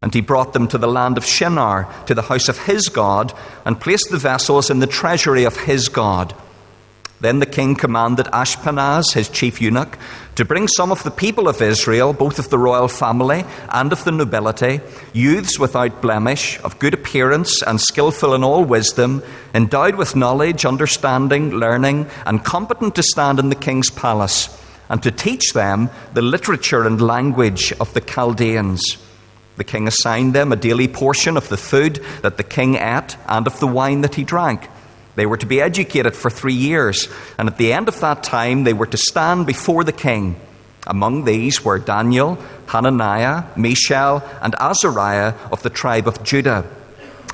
And he brought them to the land of Shinar, to the house of his God, and placed the vessels in the treasury of his God. Then the king commanded Ashpenaz, his chief eunuch, to bring some of the people of Israel, both of the royal family and of the nobility, youths without blemish, of good appearance and skillful in all wisdom, endowed with knowledge, understanding, learning, and competent to stand in the king's palace, and to teach them the literature and language of the Chaldeans. The king assigned them a daily portion of the food that the king ate and of the wine that he drank. They were to be educated for 3 years, and at the end of that time they were to stand before the king. Among these were Daniel, Hananiah, Mishael, and Azariah of the tribe of Judah.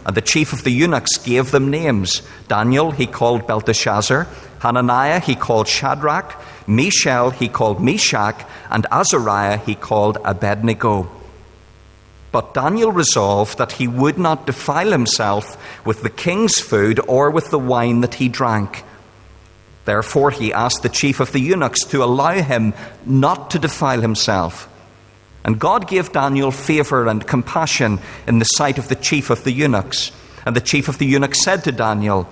And the chief of the eunuchs gave them names. Daniel he called Belteshazzar, Hananiah he called Shadrach, Mishael he called Meshach, and Azariah he called Abednego. But Daniel resolved that he would not defile himself with the king's food or with the wine that he drank. Therefore he asked the chief of the eunuchs to allow him not to defile himself. And God gave Daniel favor and compassion in the sight of the chief of the eunuchs. And the chief of the eunuchs said to Daniel,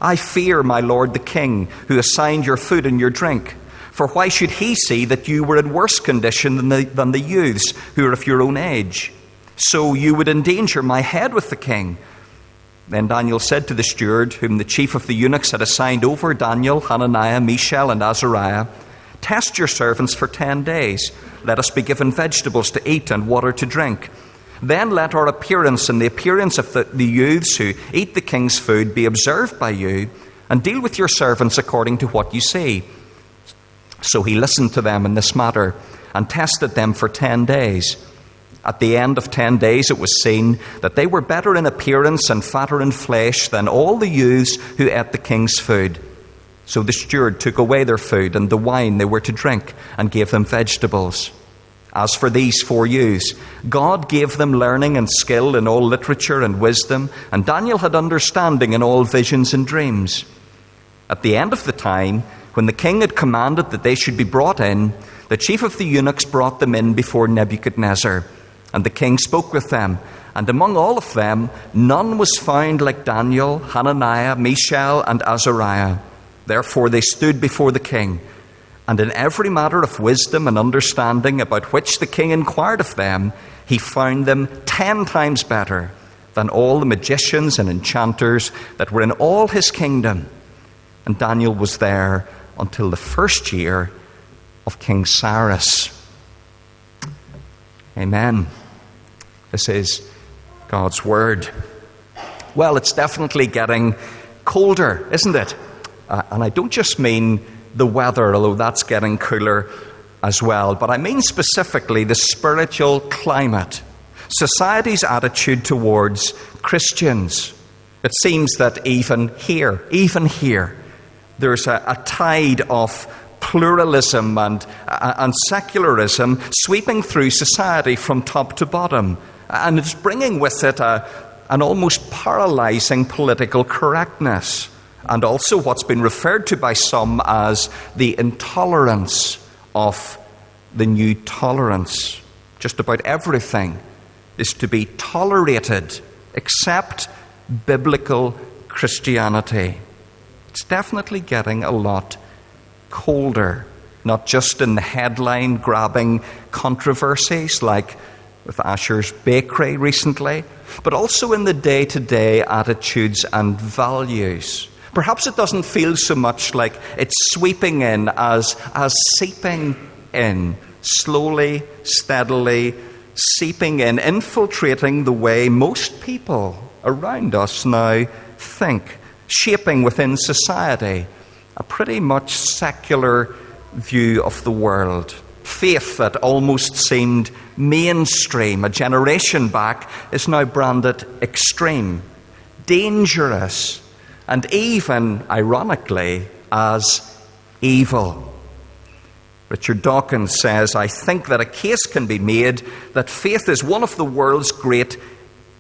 I fear my lord the king, who assigned your food and your drink. For why should he see that you were in worse condition than the youths who are of your own age? So you would endanger my head with the king. Then Daniel said to the steward, whom the chief of the eunuchs had assigned over Daniel, Hananiah, Mishael, and Azariah, test your servants for 10 days. Let us be given vegetables to eat and water to drink. Then let our appearance and the appearance of the youths who eat the king's food be observed by you, and deal with your servants according to what you see. So he listened to them in this matter, and tested them for 10 days. At the end of 10 days it was seen that they were better in appearance and fatter in flesh than all the youths who ate the king's food. So the steward took away their food and the wine they were to drink, and gave them vegetables. As for these 4 youths, God gave them learning and skill in all literature and wisdom, and Daniel had understanding in all visions and dreams. At the end of the time, when the king had commanded that they should be brought in, the chief of the eunuchs brought them in before Nebuchadnezzar. And the king spoke with them, and among all of them none was found like Daniel, Hananiah, Mishael, and Azariah. Therefore they stood before the king, and in every matter of wisdom and understanding about which the king inquired of them, he found them 10 times better than all the magicians and enchanters that were in all his kingdom. And Daniel was there until the 1st year of King Cyrus. Amen. This is God's word. Well, it's definitely getting colder, isn't it? And I don't just mean the weather, although that's getting cooler as well, but I mean specifically the spiritual climate, society's attitude towards Christians. It seems that even here, there's a tide of pluralism and secularism sweeping through society from top to bottom. And it's bringing with it an almost paralyzing political correctness, and also what's been referred to by some as the intolerance of the new tolerance. Just about everything is to be tolerated except biblical Christianity. It's definitely getting a lot colder, not just in the headline-grabbing controversies like with Asher's Bakery recently, but also in the day-to-day attitudes and values. Perhaps it doesn't feel so much like it's sweeping in as seeping in, slowly, steadily seeping in, infiltrating the way most people around us now think, shaping within society a pretty much secular view of the world. Faith that almost seemed mainstream a generation back is now branded extreme, dangerous, and even, ironically, as evil. Richard Dawkins says, I think that a case can be made that faith is one of the world's great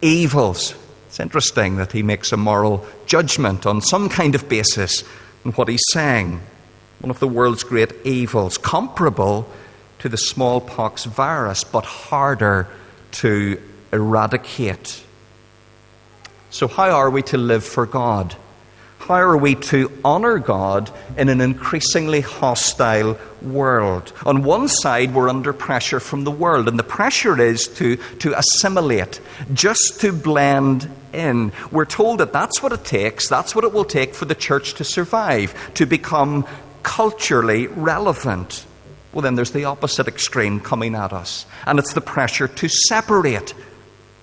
evils. It's interesting that he makes a moral judgment on some kind of basis in what he's saying. One of the world's great evils, comparable to the smallpox virus, but harder to eradicate. So how are we to live for God? How are we to honor God in an increasingly hostile world? On one side, we're under pressure from the world, and the pressure is to assimilate, just to blend in. We're told that that's what it takes, that's what it will take for the church to survive, to become culturally relevant. Well, then there's the opposite extreme coming at us, and it's the pressure to separate,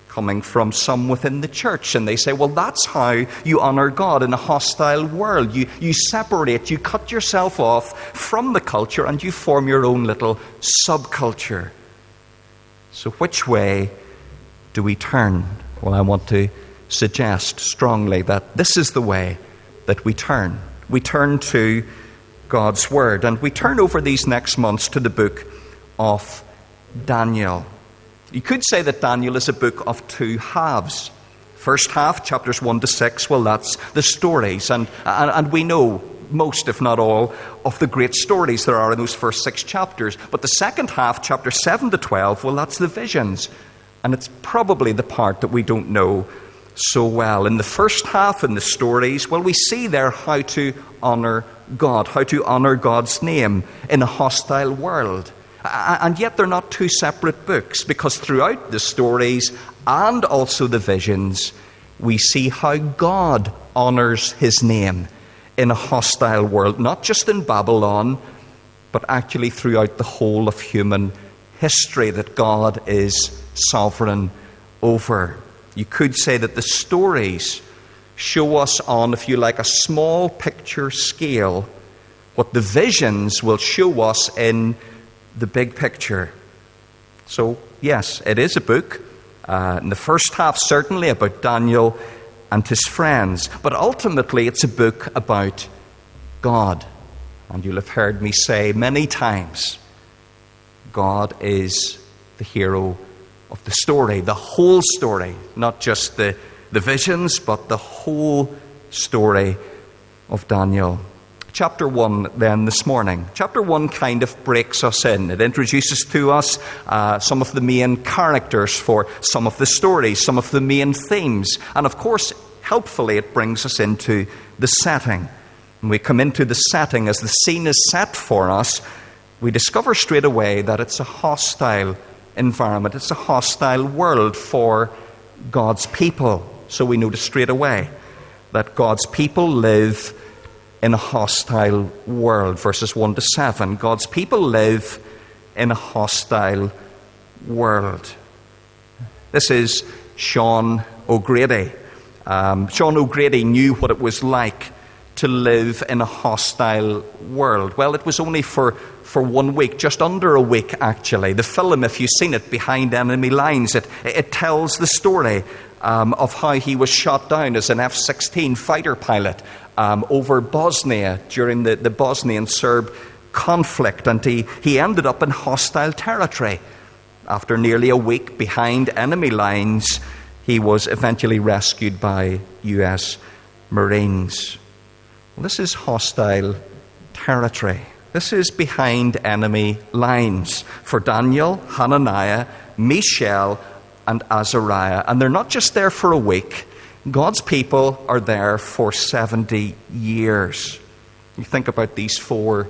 coming from some within the church. And they say, well, that's how you honor God in a hostile world. You separate, you cut yourself off from the culture, and you form your own little subculture. So which way do we turn? Well, I want to suggest strongly that this is the way that we turn. We turn to God's Word, and we turn over these next months to the book of Daniel. You could say that Daniel is a book of two halves. First half, chapters 1 to 6, well, that's the stories. And we know most, if not all, of the great stories there are in those first 6 chapters. But the second half, chapters 7 to 12, well, that's the visions. And it's probably the part that we don't know so well. In the first half, in the stories, well, we see there how to honor God, how to honor God's name in a hostile world. And yet they're not two separate books, because throughout the stories and also the visions, we see how God honors his name in a hostile world, not just in Babylon, but actually throughout the whole of human history, that God is sovereign over. You could say that the stories show us on, if you like, a small picture scale, what the visions will show us in the big picture. So, yes, it is a book, in the first half certainly, about Daniel and his friends, but ultimately it's a book about God. And you'll have heard me say many times, God is the hero of the story, the whole story, not just the visions, but the whole story of Daniel. Chapter 1 then this morning. Chapter 1 kind of breaks us in. It introduces to us some of the main characters for some of the stories, some of the main themes. And of course, helpfully, it brings us into the setting. When we come into the setting, as the scene is set for us, we discover straight away that it's a hostile environment. It's a hostile world for God's people. So we notice straight away that God's people live in a hostile world. Verses 1 to 7. God's people live in a hostile world. This is Sean O'Grady. Sean O'Grady knew what it was like to live in a hostile world. Well, it was only for 1 week, just under a week actually. The film, if you've seen it, Behind Enemy Lines, it tells the story of how he was shot down as an F-16 fighter pilot over Bosnia during the Bosnian Serb conflict, and he ended up in hostile territory. After nearly a week behind enemy lines, he was eventually rescued by US Marines. Well, this is hostile territory. This is behind enemy lines for Daniel, Hananiah, Mishael, and Azariah. And they're not just there for a week. God's people are there for 70 years. You think about these 4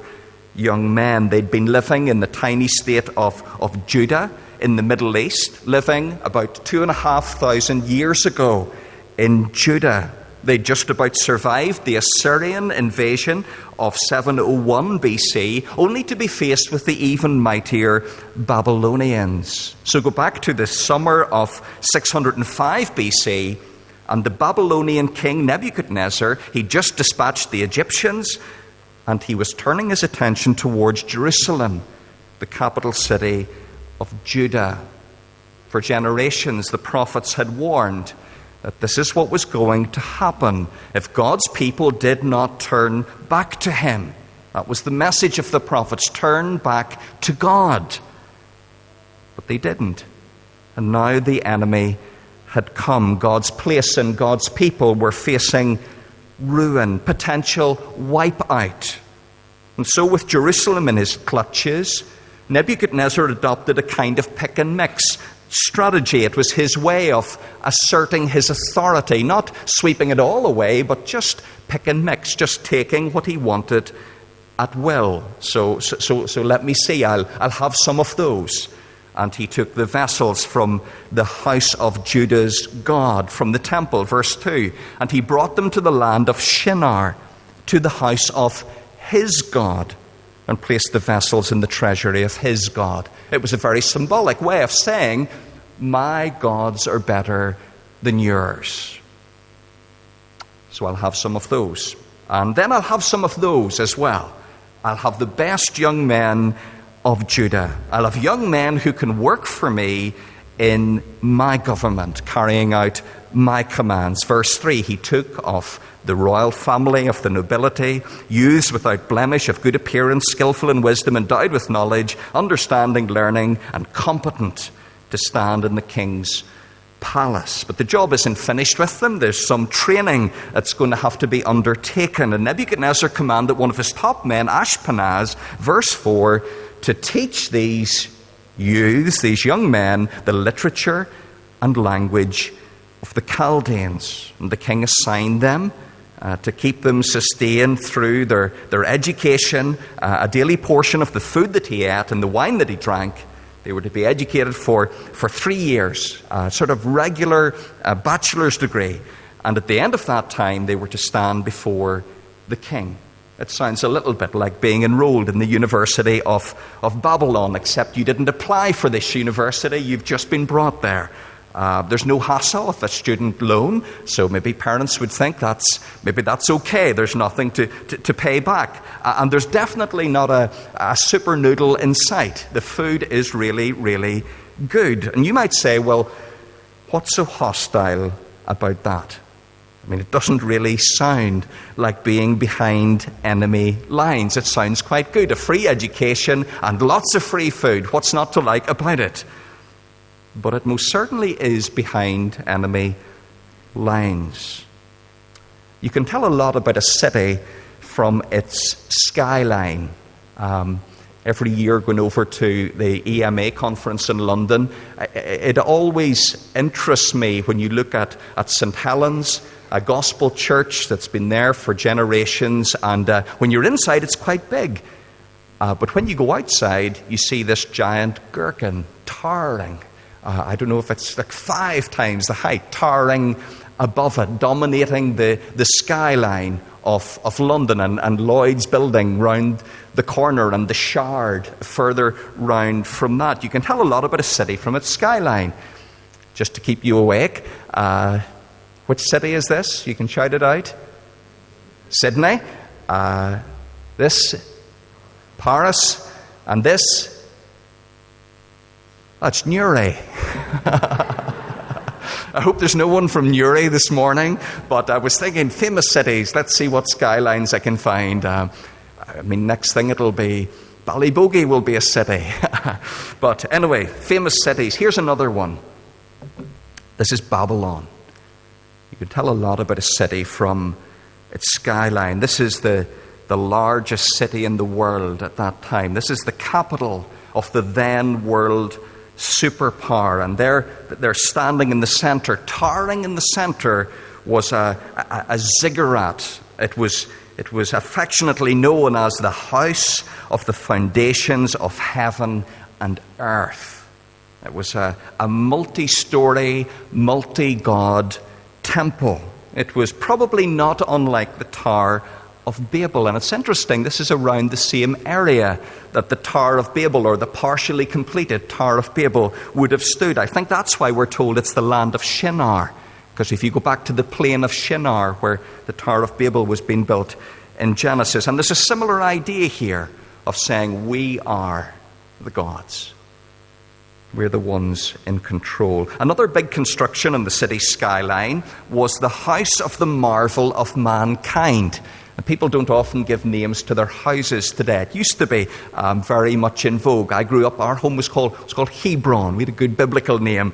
young men. They'd been living in the tiny state of Judah in the Middle East, living about 2,500 years ago in Judah. They just about survived the Assyrian invasion of 701 BC, only to be faced with the even mightier Babylonians. So go back to the summer of 605 BC, and the Babylonian king Nebuchadnezzar, he just dispatched the Egyptians, and he was turning his attention towards Jerusalem, the capital city of Judah. For generations, the prophets had warned that this is what was going to happen if God's people did not turn back to him. That was the message of the prophets: turn back to God. But they didn't. And now the enemy had come. God's place and God's people were facing ruin, potential wipeout. And so with Jerusalem in his clutches, Nebuchadnezzar adopted a kind of pick and mix strategy. It was his way of asserting his authority, not sweeping it all away, but just pick and mix, just taking what he wanted at will. So let me see, I'll have some of those. And he took the vessels from the house of Judah's God, from the temple, verse 2, and he brought them to the land of Shinar, to the house of his God, and placed the vessels in the treasury of his God. It was a very symbolic way of saying, my gods are better than yours. So I'll have some of those. And then I'll have some of those as well. I'll have the best young men of Judah. I'll have young men who can work for me in my government, carrying out my commands. Verse 3, he took of the royal family of the nobility, youths without blemish, of good appearance, skillful in wisdom, endowed with knowledge, understanding, learning, and competent to stand in the king's palace. But the job isn't finished with them. There's some training that's going to have to be undertaken. And Nebuchadnezzar commanded one of his top men, Ashpenaz, verse 4, to teach these youths, these young men, the literature and language of the Chaldeans. And the king assigned them to keep them sustained through their education, a daily portion of the food that he ate and the wine that he drank. They were to be educated for 3 years, sort of regular bachelor's degree. And at the end of that time, they were to stand before the king. It sounds a little bit like being enrolled in the University of Babylon, except you didn't apply for this university, you've just been brought there. There's no hassle of a student loan, so maybe parents would think that's okay. There's nothing to pay back. And there's definitely not a super noodle in sight. The food is really, really good. And you might say, well, what's so hostile about that? I mean, it doesn't really sound like being behind enemy lines. It sounds quite good. A free education and lots of free food. What's not to like about it? But it most certainly is behind enemy lines. You can tell a lot about a city from its skyline. Every year going over to the EMA conference in London, it always interests me when you look at St. Helens, a gospel church that's been there for generations, and when you're inside it's quite big. But when you go outside, you see this giant gherkin towering. I don't know if it's like 5 times the height, towering above it, dominating the skyline of London, and Lloyd's building round the corner, and the Shard further round from that. You can tell a lot about a city from its skyline. Just to keep you awake, which city is this? You can shout it out. Sydney. This, Paris, and this, that's Newry. I hope there's no one from Newry this morning, but I was thinking famous cities. Let's see what skylines I can find. Next thing it'll be Ballybogey will be a city. But anyway, famous cities. Here's another one. This is Babylon. You can tell a lot about a city from its skyline. This is the largest city in the world at that time. This is the capital of the then world superpower, and they're standing in the center. Towering in the center was a ziggurat. It was affectionately known as the house of the foundations of heaven and earth. It was a multi-story, multi-god temple. It was probably not unlike the Tower of Babel. And it's interesting, this is around the same area that the Tower of Babel, or the partially completed Tower of Babel, would have stood. I think that's why we're told it's the land of Shinar, because if you go back to the plain of Shinar where the Tower of Babel was being built in Genesis, and there's a similar idea here of saying we are the gods. We're the ones in control. Another big construction in the city's skyline was the house of the marvel of mankind. And people don't often give names to their houses today. It used to be very much in vogue. I grew up, our home was called Hebron. We had a good biblical name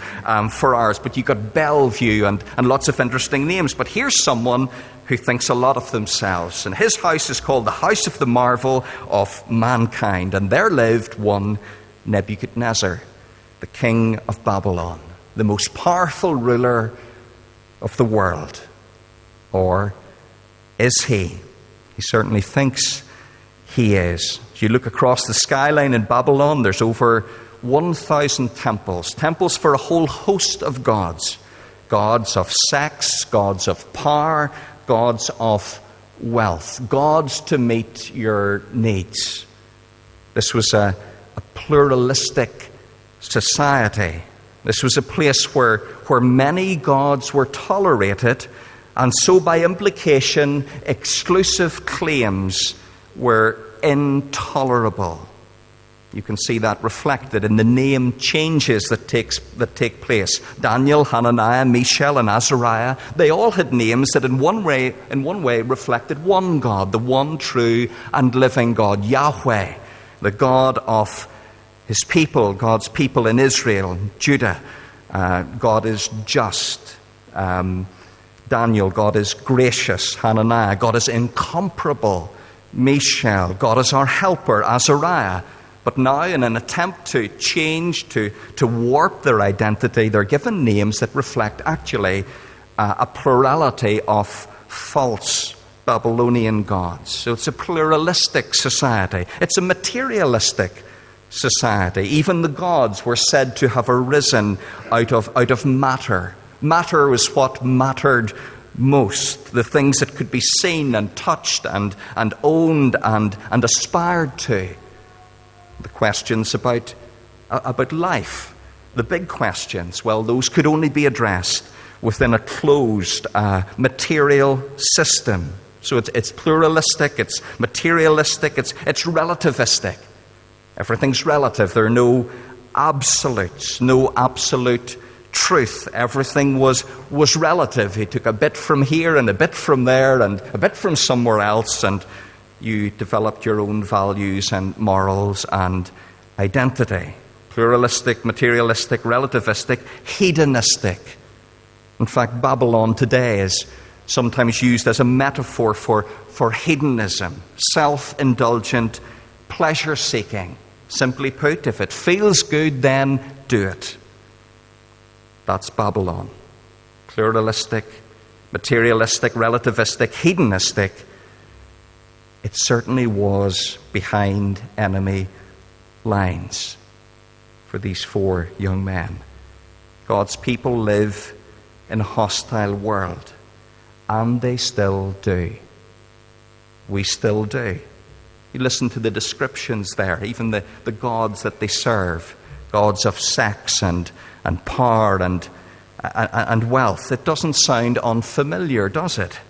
for ours. But you got Bellevue and lots of interesting names. But here's someone who thinks a lot of themselves. And his house is called the House of the Marvel of Mankind. And there lived one Nebuchadnezzar. the king of Babylon, the most powerful ruler of the world? Or is he? He certainly thinks he is. As you look across the skyline in Babylon, there's over 1,000 temples. Temples for a whole host of gods. Gods of sex, gods of power, gods of wealth. Gods to meet your needs. This was a pluralistic society. This was a place where many gods were tolerated, and so by implication, exclusive claims were intolerable. You can see that reflected in the name changes that take place. Daniel, Hananiah, Mishael, and Azariah, they all had names that in one way reflected one God, the one true and living God, Yahweh, the God of his people, God's people in Israel, Judah. God is just. Daniel, God is gracious. Hananiah, God is incomparable. Mishael, God is our helper. Azariah. But now, in an attempt to change, to warp their identity, they're given names that reflect actually a plurality of false Babylonian gods. So it's a pluralistic society. It's a materialistic society. Even the gods were said to have arisen out of matter. Matter was what mattered most. The things that could be seen and touched and owned and aspired to. The questions about life, the big questions, well, those could only be addressed within a closed material system. So it's pluralistic, it's materialistic, it's relativistic. Everything's relative. There are no absolutes, no absolute truth. Everything was relative. He took a bit from here and a bit from there and a bit from somewhere else, and you developed your own values and morals and identity. Pluralistic, materialistic, relativistic, hedonistic. In fact, Babylon today is sometimes used as a metaphor for hedonism, self-indulgent, pleasure-seeking. Simply put, if it feels good, then do it. That's Babylon. Pluralistic, materialistic, relativistic, hedonistic. It certainly was behind enemy lines for these four young men. God's people live in a hostile world, and they still do. We still do. You listen to the descriptions there, even the gods that they serve, gods of sex and power and wealth. It doesn't sound unfamiliar, does it?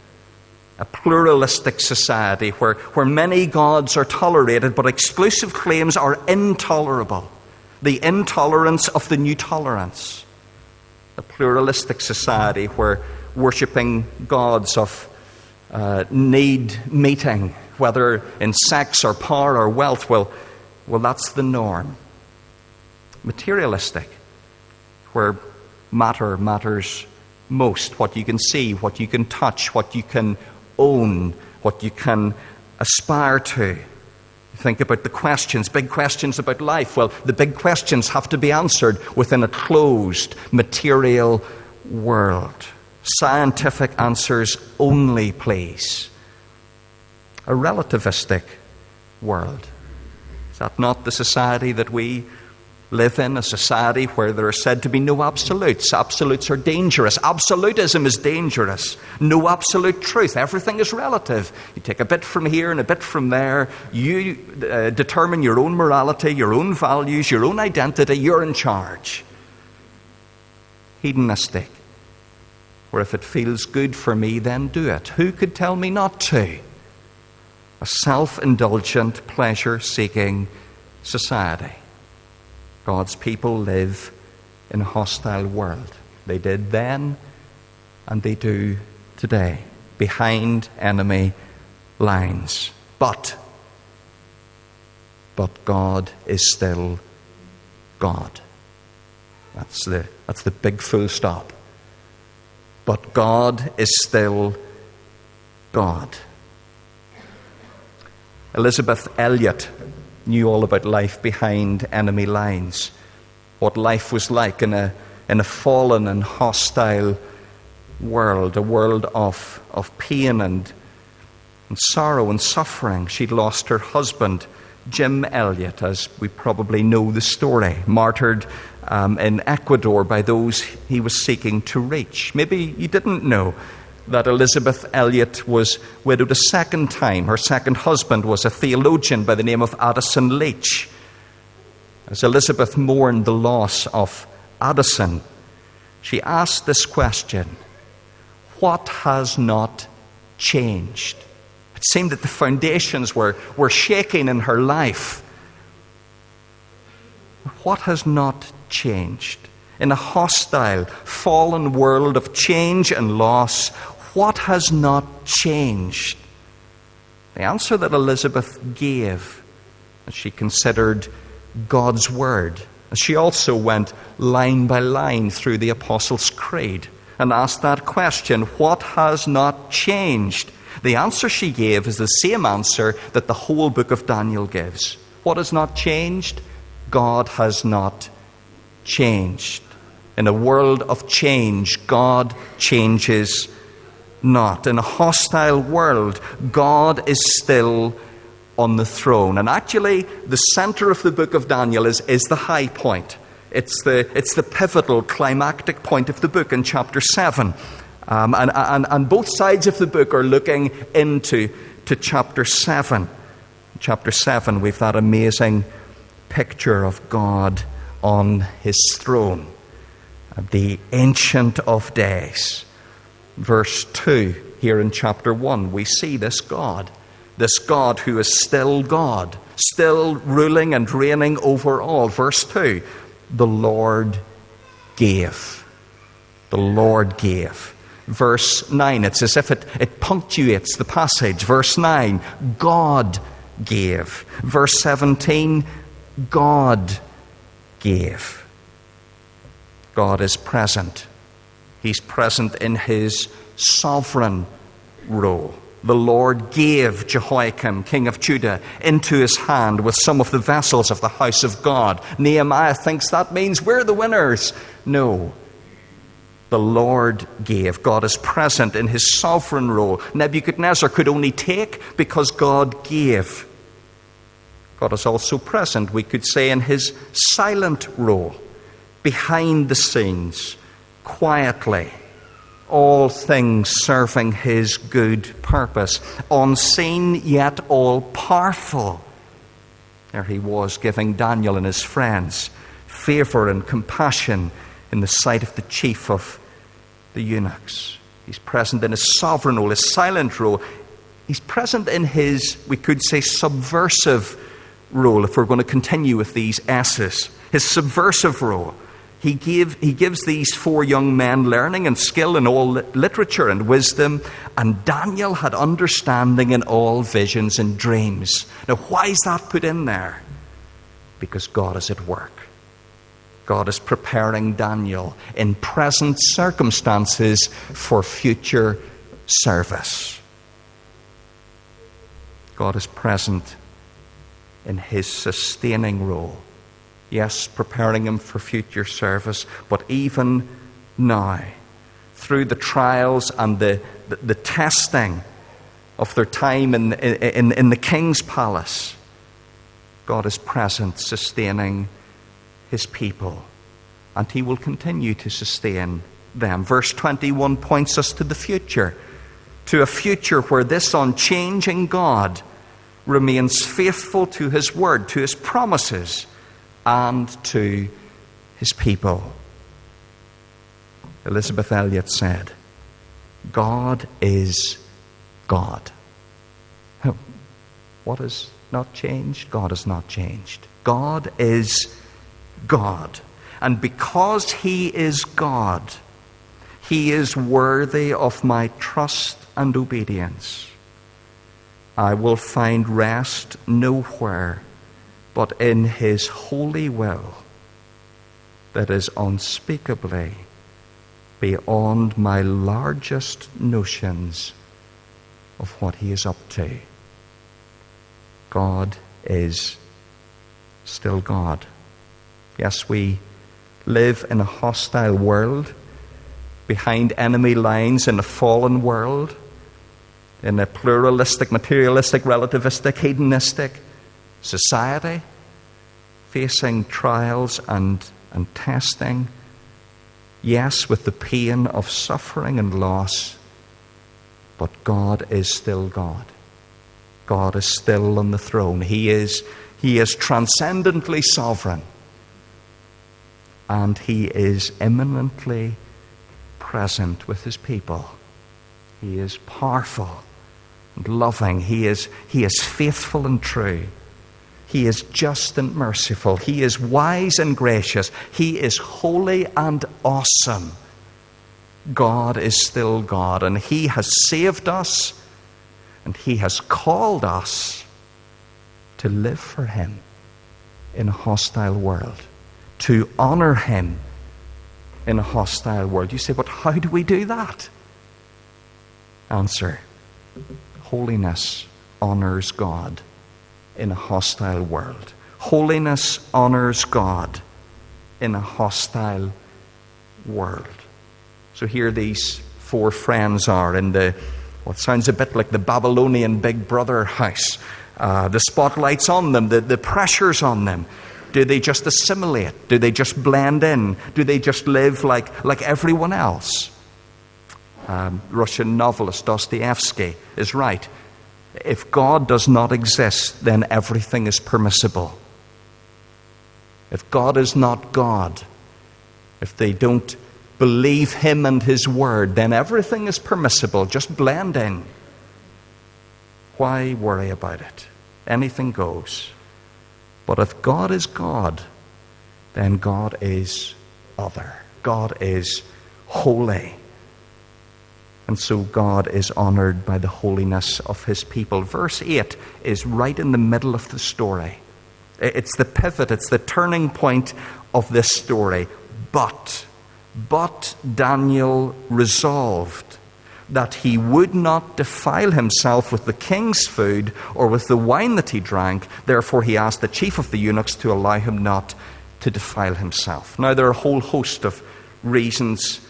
A pluralistic society where many gods are tolerated, but exclusive claims are intolerable. The intolerance of the new tolerance. A pluralistic society where worshipping gods of need meeting, whether in sex or power or wealth, well, that's the norm. Materialistic, where matter matters most. What you can see, what you can touch, what you can own, what you can aspire to. Think about the questions, big questions about life. Well, the big questions have to be answered within a closed, material world. Scientific answers only, please. A relativistic world. Is that not the society that we live in? A society where there are said to be no absolutes. Absolutes are dangerous. Absolutism is dangerous. No absolute truth. Everything is relative. You take a bit from here and a bit from there. You determine your own morality, your own values, your own identity. You're in charge. Hedonistic, where if it feels good for me, then do it. Who could tell me not to? A self-indulgent, pleasure-seeking society. God's people live in a hostile world. They did then, and they do today, behind enemy lines. But God is still God. That's the big full stop. But God is still God. Elizabeth Elliot knew all about life behind enemy lines. what life was like in a fallen and hostile world, a world of pain and sorrow and suffering. She'd lost her husband, Jim Elliot, as we probably know the story, martyred in Ecuador by those he was seeking to reach. Maybe you didn't know that Elizabeth Elliot was widowed a second time. Her second husband was a theologian by the name of Addison Leach. As Elizabeth mourned the loss of Addison, she asked this question: what has not changed? It seemed that the foundations were shaking in her life. What has not changed? In a hostile, fallen world of change and loss, what has not changed? The answer that Elizabeth gave as she considered God's Word, as she also went line by line through the Apostles' Creed and asked that question, what has not changed? The answer she gave is the same answer that the whole book of Daniel gives. What has not changed? God has not changed. In a world of change, God changes not. In a hostile world, God is still on the throne. And actually, the center of the book of Daniel is the high point. It's the pivotal, climactic point of the book in chapter 7. And both sides of the book are looking into chapter 7. In chapter 7, we've that amazing picture of God on his throne, the Ancient of Days. Verse 2, here in chapter 1, we see this God who is still God, still ruling and reigning over all. Verse 2, the Lord gave. The Lord gave. Verse 9, it's as if it punctuates the passage. Verse 9, God gave. Verse 17, God gave. God is present. He's present in his sovereign role. The Lord gave Jehoiakim, king of Judah, into his hand with some of the vessels of the house of God. Nehemiah thinks that means we're the winners. No. The Lord gave. God is present in his sovereign role. Nebuchadnezzar could only take because God gave. God is also present, we could say, in his silent role, behind the scenes, quietly, all things serving his good purpose, unseen yet all powerful. There he was, giving Daniel and his friends favor and compassion in the sight of the chief of the eunuchs. He's present in his sovereign role, his silent role. He's present in his, we could say, subversive role, if we're going to continue with these S's. His subversive role. He gives these four young men learning and skill in all literature and wisdom, and Daniel had understanding in all visions and dreams. Now, why is that put in there? Because God is at work. God is preparing Daniel in present circumstances for future service. God is present in his sustaining role. Yes, preparing him for future service, but even now, through the trials and the testing of their time in the king's palace, God is present, sustaining his people, and he will continue to sustain them. Verse 21 points us to the future, to a future where this unchanging God remains faithful to his word, to his promises, and to his people. Elizabeth Elliot said, God is God. What has not changed? God has not changed. God is God. And because he is God, he is worthy of my trust and obedience. I will find rest nowhere but in his holy will that is unspeakably beyond my largest notions of what he is up to. God is still God. Yes, we live in a hostile world, behind enemy lines in a fallen world, in a pluralistic, materialistic, relativistic, hedonistic society, facing trials and testing. Yes, with the pain of suffering and loss, but God is still God. God is still on the throne. He is transcendently sovereign. And He is immanently present with His people. He is powerful and loving. He is faithful and true. He is just and merciful. He is wise and gracious. He is holy and awesome. God is still God, and He has saved us, and He has called us to live for Him in a hostile world, to honor Him in a hostile world. You say, but how do we do that? Answer: holiness honors God in a hostile world. Holiness honors God in a hostile world. So here these four friends are in what sounds a bit like the Babylonian Big Brother house. The spotlight's on them, the pressure's on them. Do they just assimilate? Do they just blend in? Do they just live like everyone else? Russian novelist Dostoevsky is right. If God does not exist, then everything is permissible. If God is not God, if they don't believe Him and His word, then everything is permissible. Just blend in. Why worry about it? Anything goes. But if God is God, then God is other. God is holy. And so God is honored by the holiness of His people. Verse 8 is right in the middle of the story. It's the pivot, it's the turning point of this story. But Daniel resolved that he would not defile himself with the king's food or with the wine that he drank. Therefore he asked the chief of the eunuchs to allow him not to defile himself. Now there are a whole host of reasons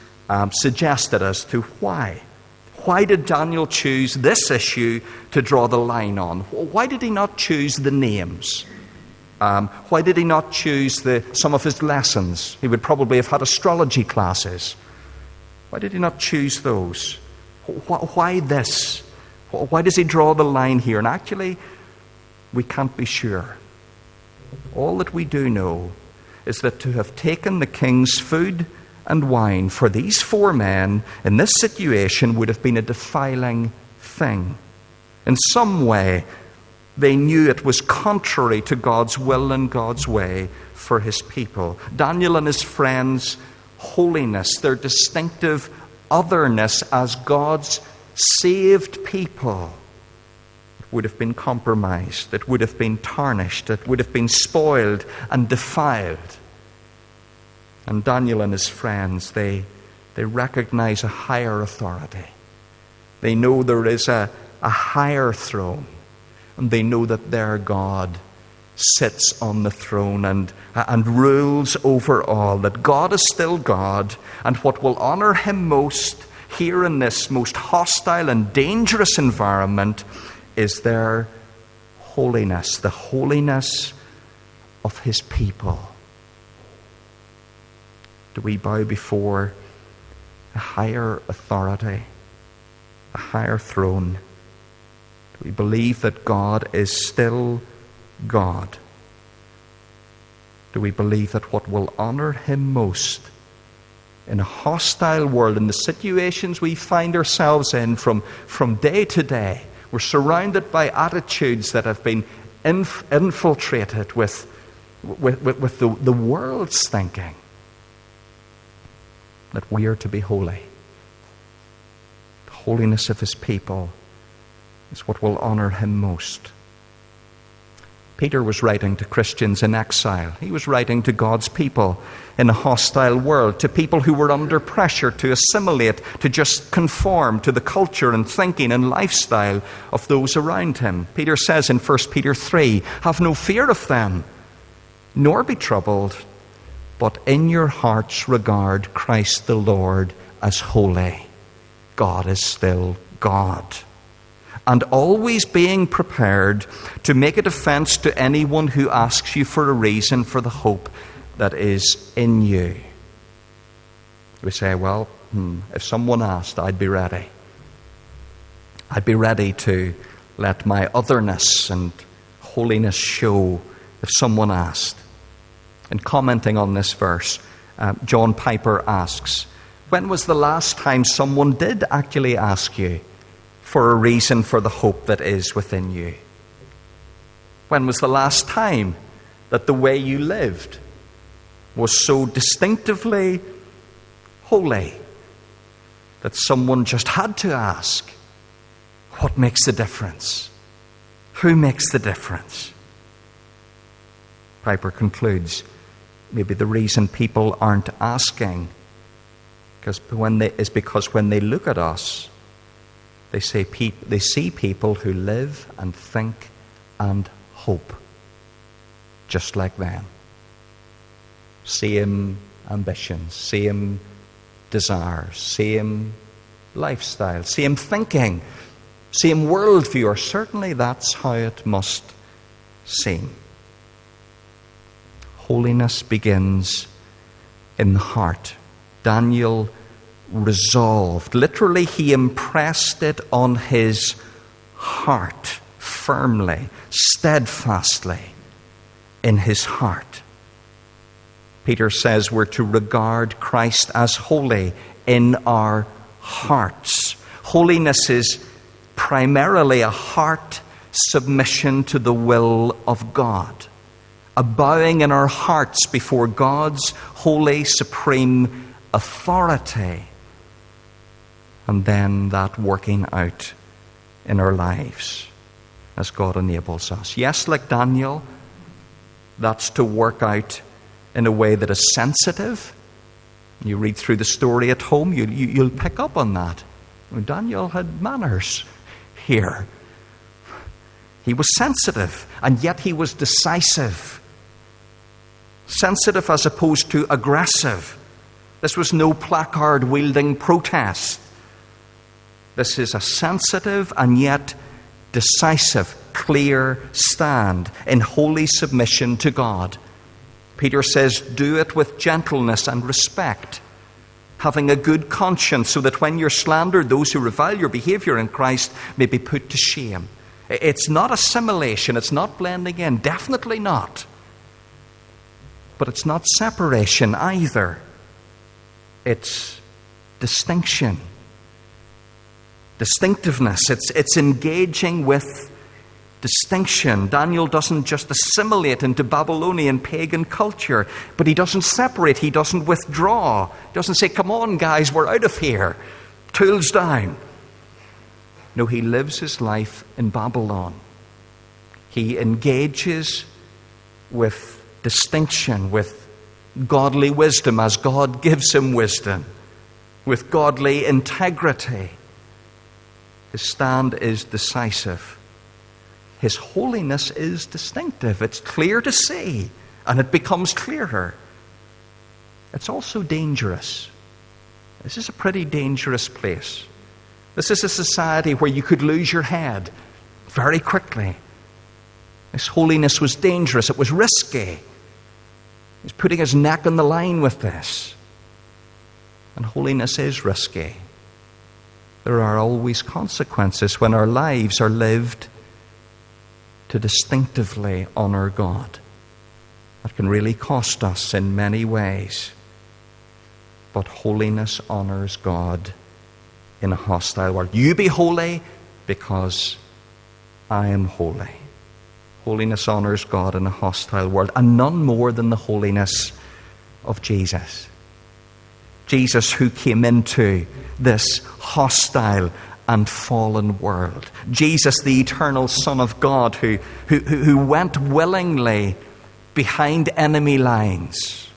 suggested as to why. Why did Daniel choose this issue to draw the line on? Why did he not choose the names? Why did he not choose some of his lessons? He would probably have had astrology classes. Why did he not choose those? Why this? Why does he draw the line here? And actually, we can't be sure. All that we do know is that to have taken the king's food and wine for these four men in this situation would have been a defiling thing. In some way, they knew it was contrary to God's will and God's way for His people. Daniel and his friends' holiness, their distinctive otherness as God's saved people, would have been compromised, it would have been tarnished, it would have been spoiled and defiled. And Daniel and his friends, they recognize a higher authority. They know there is a higher throne. And they know that their God sits on the throne and rules over all. That God is still God. And what will honor Him most here in this most hostile and dangerous environment is their holiness. The holiness of His people. Do we bow before a higher authority, a higher throne? Do we believe that God is still God? Do we believe that what will honor Him most in a hostile world, in the situations we find ourselves in from day to day, we're surrounded by attitudes that have been infiltrated with the world's thinking, that we are to be holy. The holiness of His people is what will honor Him most. Peter was writing to Christians in exile. He was writing to God's people in a hostile world, to people who were under pressure to assimilate, to just conform to the culture and thinking and lifestyle of those around him. Peter says in 1 Peter 3, "Have no fear of them, nor be troubled, but in your hearts regard Christ the Lord as holy. God is still God. And always being prepared to make a defense to anyone who asks you for a reason for the hope that is in you. We say, well, if someone asked, I'd be ready. I'd be ready to let my otherness and holiness show if someone asked. In commenting on this verse, John Piper asks, when was the last time someone did actually ask you for a reason for the hope that is within you? When was the last time that the way you lived was so distinctively holy that someone just had to ask, what makes the difference? Who makes the difference? Piper concludes, maybe the reason people aren't asking is because when they look at us, they see people who live and think and hope just like them. Same ambitions, same desires, same lifestyle, same thinking, same worldview, or certainly that's how it must seem. Holiness begins in the heart. Daniel resolved. Literally, he impressed it on his heart firmly, steadfastly in his heart. Peter says we're to regard Christ as holy in our hearts. Holiness is primarily a heart submission to the will of God, a bowing in our hearts before God's holy, supreme authority, and then that working out in our lives as God enables us. Yes, like Daniel, that's to work out in a way that is sensitive. You read through the story at home, you'll pick up on that. Daniel had manners here. He was sensitive, and yet he was decisive. Sensitive as opposed to aggressive. This was no placard-wielding protest. This is a sensitive and yet decisive, clear stand in holy submission to God. Peter says, do it with gentleness and respect, having a good conscience, so that when you're slandered, those who revile your behavior in Christ may be put to shame. It's not assimilation, it's not blending in, definitely not. But it's not separation either. It's distinction, distinctiveness. It's engaging with distinction. Daniel doesn't just assimilate into Babylonian pagan culture, but he doesn't separate, he doesn't withdraw. He doesn't say, come on guys, we're out of here, tools down. No, he lives his life in Babylon. He engages with distinction, with godly wisdom as God gives him wisdom, with godly integrity. His stand is decisive. His holiness is distinctive. It's clear to see, and it becomes clearer. It's also dangerous. This is a pretty dangerous place. This is a society where you could lose your head very quickly. His holiness was dangerous. It was risky. He's putting his neck on the line with this. And holiness is risky. There are always consequences when our lives are lived to distinctively honor God. That can really cost us in many ways. But holiness honors God in a hostile world. You be holy because I am holy. Holiness honors God in a hostile world, and none more than the holiness of Jesus. Jesus, who came into this hostile and fallen world. Jesus, the eternal Son of God, who went willingly behind enemy lines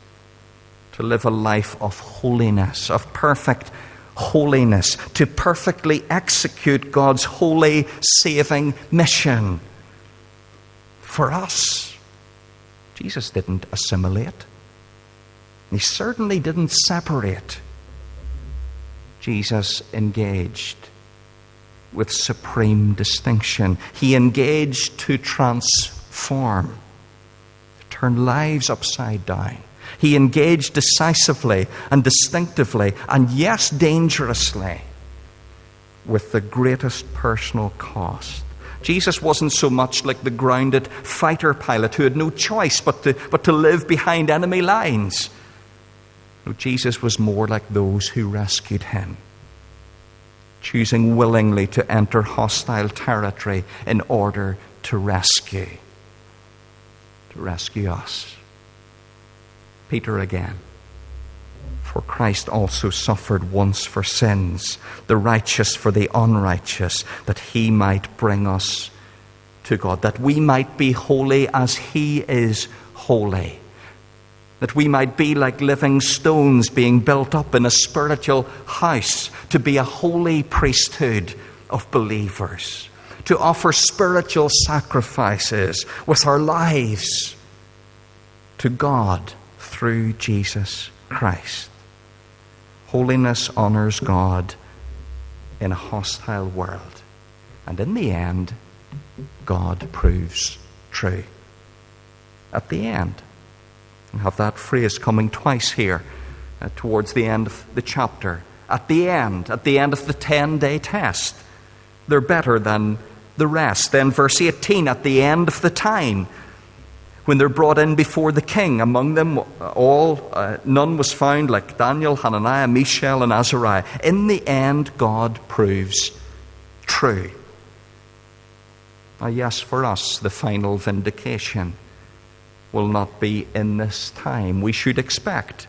to live a life of holiness, of perfect holiness, to perfectly execute God's holy, saving mission. For us, Jesus didn't assimilate. He certainly didn't separate. Jesus engaged with supreme distinction. He engaged to transform, to turn lives upside down. He engaged decisively and distinctively, and yes, dangerously, with the greatest personal cost. Jesus wasn't so much like the grounded fighter pilot who had no choice but to live behind enemy lines. No, Jesus was more like those who rescued him, choosing willingly to enter hostile territory in order to rescue us. Peter again. For Christ also suffered once for sins, the righteous for the unrighteous, that he might bring us to God, that we might be holy as he is holy, that we might be like living stones being built up in a spiritual house, to be a holy priesthood of believers, to offer spiritual sacrifices with our lives to God through Jesus Christ. Holiness honors God in a hostile world. And in the end, God proves true. At the end. We have that phrase coming twice here towards the end of the chapter. At the end of the 10-day test. They're better than the rest. Then verse 18, at the end of the time, when they're brought in before the king, among them none was found like Daniel, Hananiah, Mishael, and Azariah. In the end, God proves true. Now, yes, for us, the final vindication will not be in this time. We should expect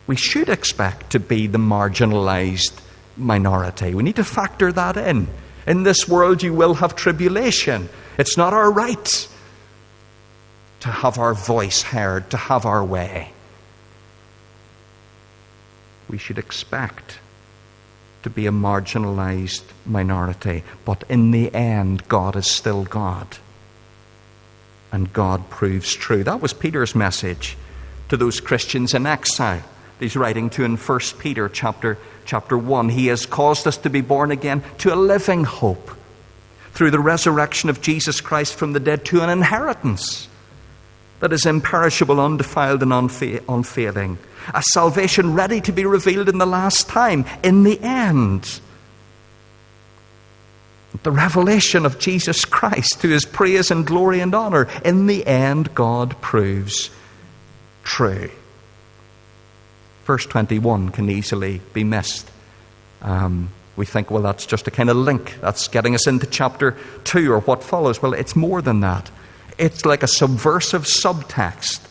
to be the marginalized minority. We need to factor that in. In this world, you will have tribulation. It's not our right to have our voice heard, to have our way. We should expect to be a marginalized minority. But in the end, God is still God. And God proves true. That was Peter's message to those Christians in exile. He's writing to in 1 Peter chapter 1. He has caused us to be born again to a living hope through the resurrection of Jesus Christ from the dead, to an inheritance that is imperishable, undefiled, and unfading. A salvation ready to be revealed in the last time, in the end. The revelation of Jesus Christ, to his praise and glory and honor. In the end, God proves true. Verse 21 can easily be missed. We think, well, that's just a kind of link. That's getting us into chapter 2 or what follows. Well, it's more than that. It's like a subversive subtext.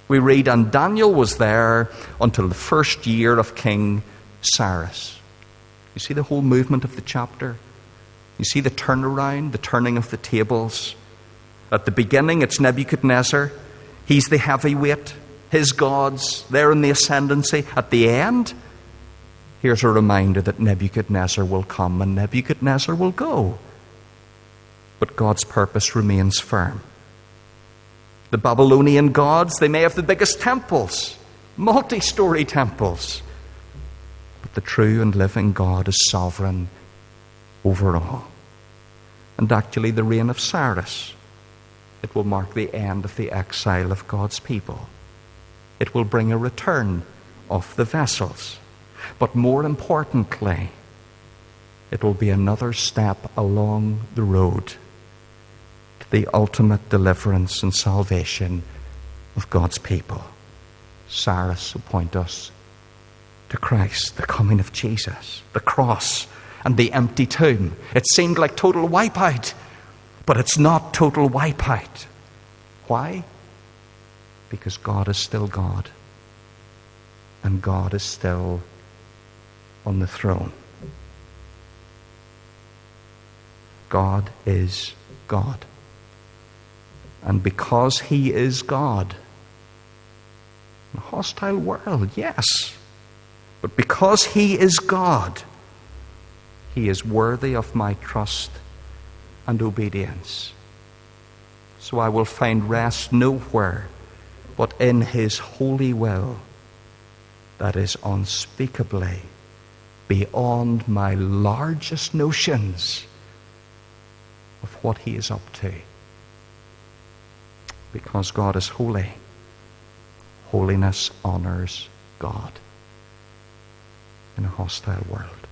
We read, and Daniel was there until the first year of King Cyrus. You see the whole movement of the chapter? You see the turnaround, the turning of the tables. At the beginning, it's Nebuchadnezzar. He's the heavyweight. His gods, they're in the ascendancy. At the end, here's a reminder that Nebuchadnezzar will come and Nebuchadnezzar will go. But God's purpose remains firm. The Babylonian gods, they may have the biggest temples, multi-story temples. But the true and living God is sovereign over all. And actually, the reign of Cyrus, it will mark the end of the exile of God's people. It will bring a return of the vessels. But more importantly, it will be another step along the road to the ultimate deliverance and salvation of God's people. Cyrus will point us to Christ, the coming of Jesus, the cross, and the empty tomb. It seemed like total wipeout, but it's not total wipeout. Why? Because God is still God, and God is still on the throne. God is God. And because he is God, in a hostile world, yes, but because he is God, he is worthy of my trust and obedience. So I will find rest nowhere but in his holy will that is unspeakably beyond my largest notions of what he is up to. Because God is holy. Holiness honors God in a hostile world.